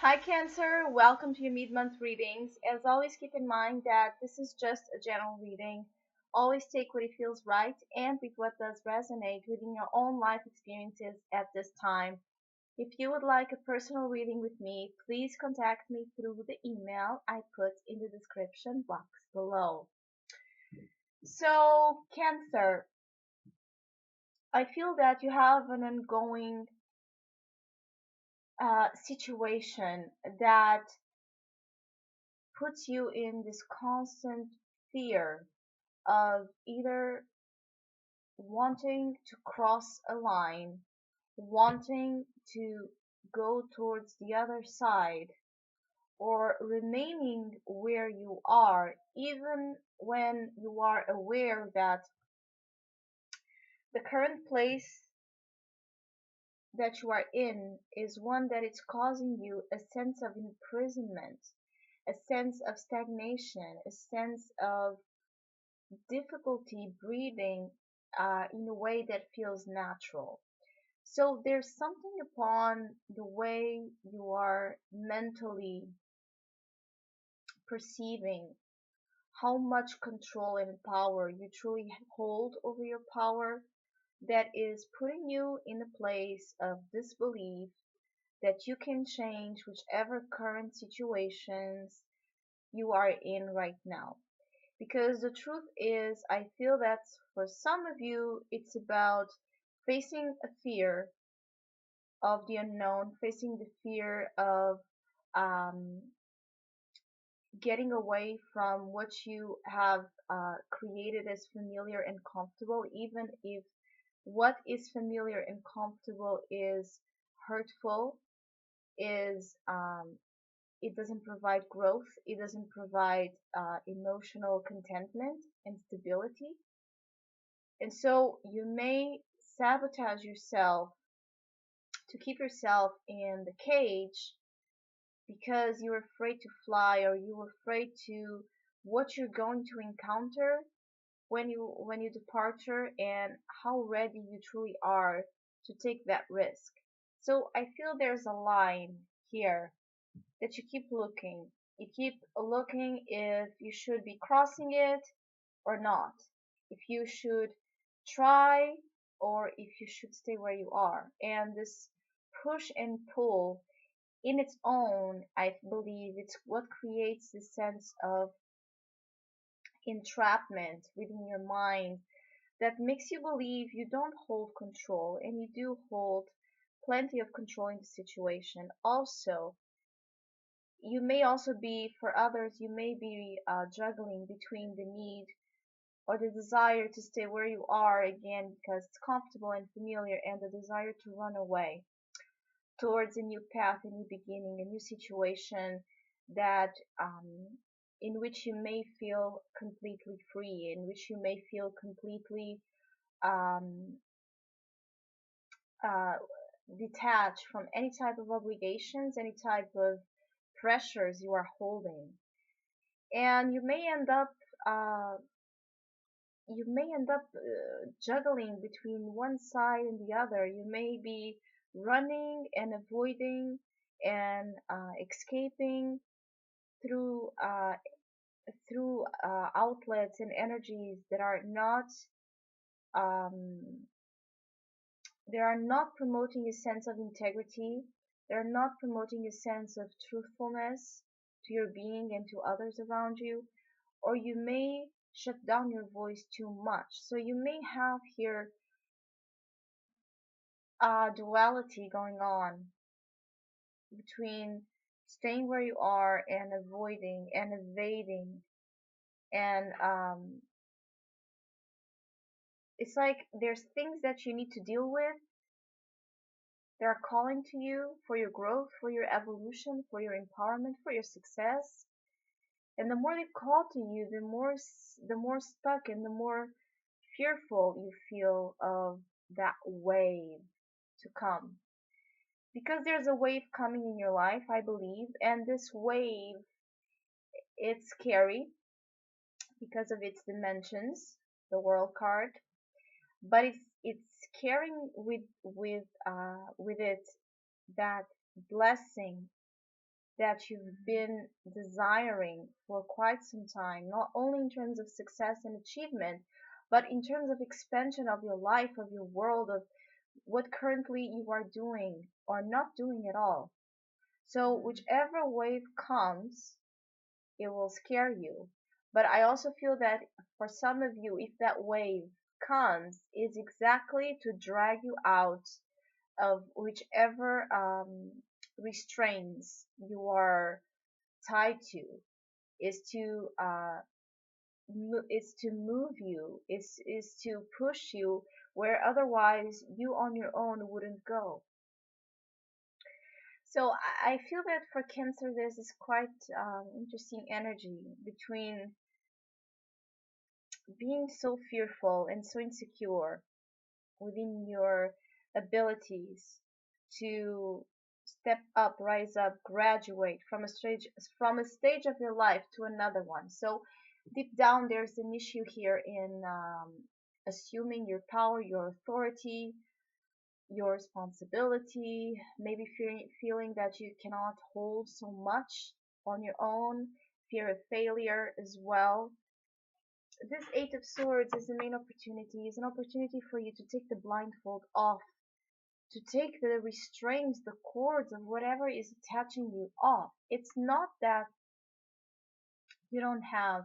Hi, Cancer. Welcome to your mid-month readings. As always, keep in mind that this is just a general reading. Always take what it feels right and with what does resonate within your own life experiences at this time. If you would like a personal reading with me, please contact me through the email I put in the description box below. So, Cancer, I feel that you have an ongoing situation that puts you in this constant fear of either wanting to cross a line, wanting to go towards the other side, or remaining where you are, even when you are aware that the current place that you are in is one that is causing you a sense of imprisonment, a sense of stagnation, a sense of difficulty breathing in a way that feels natural. So there's something upon the way you are mentally perceiving how much control and power you truly hold over your power that is putting you in a place of disbelief that you can change whichever current situations you are in right now. Because the truth is, I feel that for some of you, it's about facing a fear of the unknown, facing the fear of um, getting away from what you have created as familiar and comfortable, even if what is familiar and comfortable is hurtful, is it doesn't provide growth, it doesn't provide emotional contentment and stability. And so you may sabotage yourself to keep yourself in the cage because you're afraid to fly, or you're afraid to what you're going to encounter when you departure, and how ready you truly are to take that risk. So I feel there's a line here that you keep looking. You keep looking if you should be crossing it or not, if you should try or if you should stay where you are. And this push and pull in its own, I believe it's what creates this sense of entrapment within your mind that makes you believe you don't hold control, and you do hold plenty of control in the situation. Also, you may also be, for others, you may be juggling between the need or the desire to stay where you are again because it's comfortable and familiar, and the desire to run away towards a new path, a new beginning, a new situation that in which you may feel completely free, in which you may feel completely um, uh, detached from any type of obligations, any type of pressures you are holding. And uh, juggling between one side and the other. You may be running and avoiding and escaping through outlets and energies that are not um, they are not promoting a sense of integrity. They're not promoting a sense of truthfulness to your being and to others around you. Or you may shut down your voice too much. So you may have here a duality going on between staying where you are and avoiding and evading. And it's like there's things that you need to deal with. They're calling to you for your growth, for your evolution, for your empowerment, for your success. And the more they call to you, the more stuck and the more fearful you feel of that wave to come. Because there's a wave coming in your life, I believe, and this wave, it's scary because of its dimensions, the world card, but it's carrying with it that blessing that you've been desiring for quite some time, not only in terms of success and achievement, but in terms of expansion of your life, of your world, of what currently you are doing or not doing at all. So, whichever wave comes, it will scare you. But I also feel that for some of you, if that wave comes, is exactly to drag you out of whichever restraints you are tied to, is to is to move you, is to push you where otherwise you on your own wouldn't go. So I feel that for Cancer, there's this quite interesting energy between being so fearful and so insecure within your abilities to step up, rise up, graduate from a stage of your life to another one. So deep down, there's an issue here in assuming your power, your authority, your responsibility, maybe feeling that you cannot hold so much on your own, fear of failure as well. This Eight of Swords is the main opportunity, is an opportunity for you to take the blindfold off, to take the restraints, the cords of whatever is attaching you off. It's not that you don't have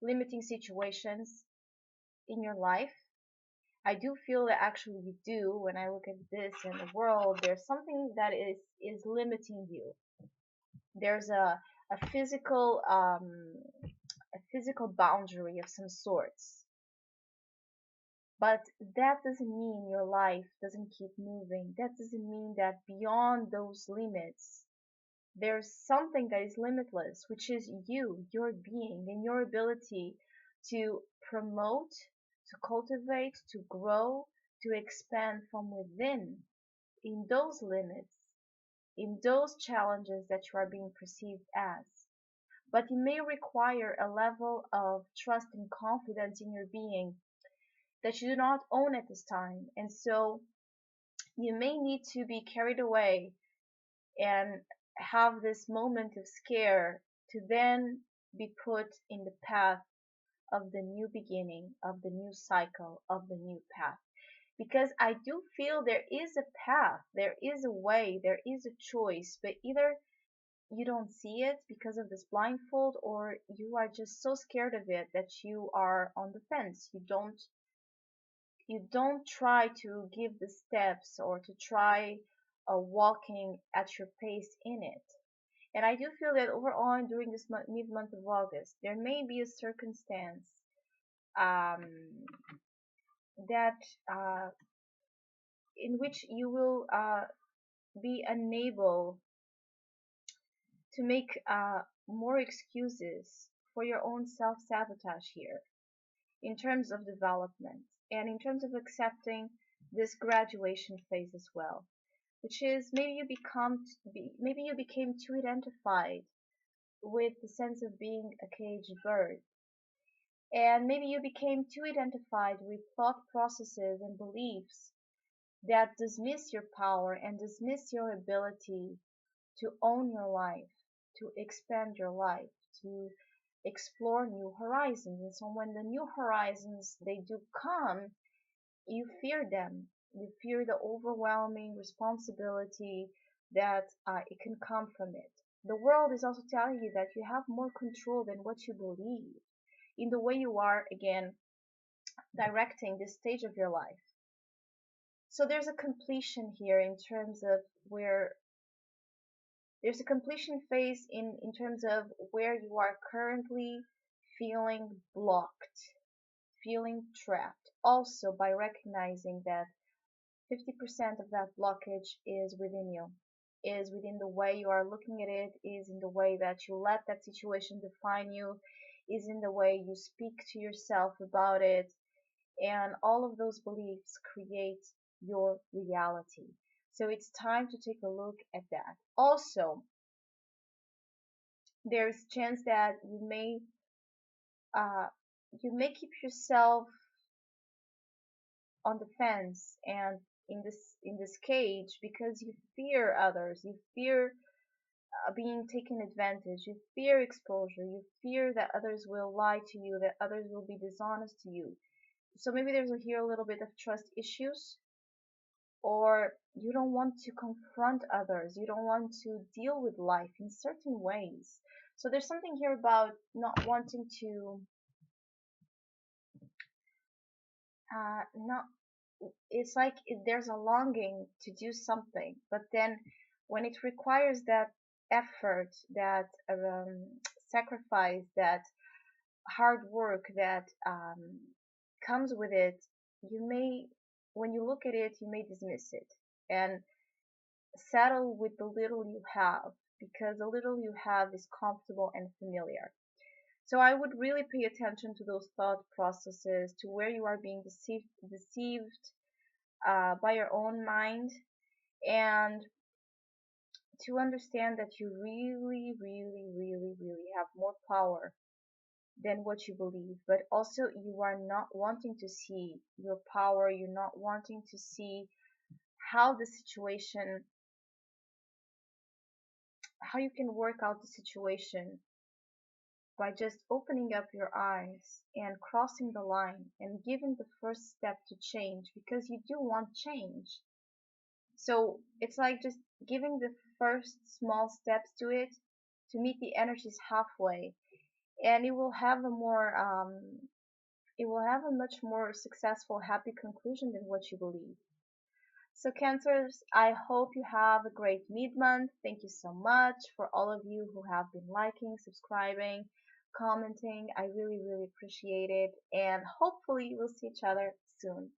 limiting situations in your life. I do feel that actually you do. When I look at this in the world, there's something that is limiting you. There's a physical boundary of some sorts. But that doesn't mean your life doesn't keep moving. That doesn't mean that beyond those limits, there's something that is limitless, which is you, your being, and your ability to promote, to cultivate, to grow, to expand from within in those limits, in those challenges that you are being perceived as. But it may require a level of trust and confidence in your being that you do not own at this time. And so you may need to be carried away and have this moment of scare to then be put in the path of the new beginning, of the new cycle, of the new path. Because I do feel there is a path, there is a way, there is a choice, but either you don't see it because of this blindfold, or you are just so scared of it that you are on the fence. You don't try to give the steps or to try walking at your pace in it. And I do feel that overall during this mid-month of August, there may be a circumstance um, that in which you will be unable to make more excuses for your own self-sabotage here in terms of development and in terms of accepting this graduation phase as well, which is maybe you became too identified with the sense of being a caged bird, and maybe you became too identified with thought processes and beliefs that dismiss your power and dismiss your ability to own your life, to expand your life, to explore new horizons. And so when the new horizons they do come, you fear them. You fear the overwhelming responsibility that it can come from it. The world is also telling you that you have more control than what you believe in the way you are, again, directing this stage of your life. So there's a completion here in terms of where there's a completion phase in terms of where you are currently feeling blocked, feeling trapped. Also, by recognizing that 50% of that blockage is within you, is within the way you are looking at it, is in the way that you let that situation define you, is in the way you speak to yourself about it, and all of those beliefs create your reality. So it's time to take a look at that. Also, there's a chance that uh, you may keep yourself on the fence and in this cage because you fear others, you fear being taken advantage. You fear exposure. You fear that others will lie to you, that others will be dishonest to you. So maybe there's here a little bit of trust issues, or you don't want to confront others. You don't want to deal with life in certain ways. So there's something here about not wanting to, not, it's like there's a longing to do something, but then when it requires that effort, that sacrifice, that hard work that comes with it, you may, when you look at it, you may dismiss it and settle with the little you have, because the little you have is comfortable and familiar. So I would really pay attention to those thought processes, to where you are being deceived by your own mind, and to understand that you really, really, really, really have more power than what you believe. But also, you are not wanting to see your power, you're not wanting to see how the situation, how you can work out the situation by just opening up your eyes and crossing the line and giving the first step to change, because you do want change. So it's like just giving the first small steps to it, to meet the energies halfway, and it will have a much more successful, happy conclusion than what you believe. So Cancers, I hope you have a great mid-month. Thank you so much for all of you who have been liking, subscribing, commenting. I really, really appreciate it. And hopefully we'll see each other soon.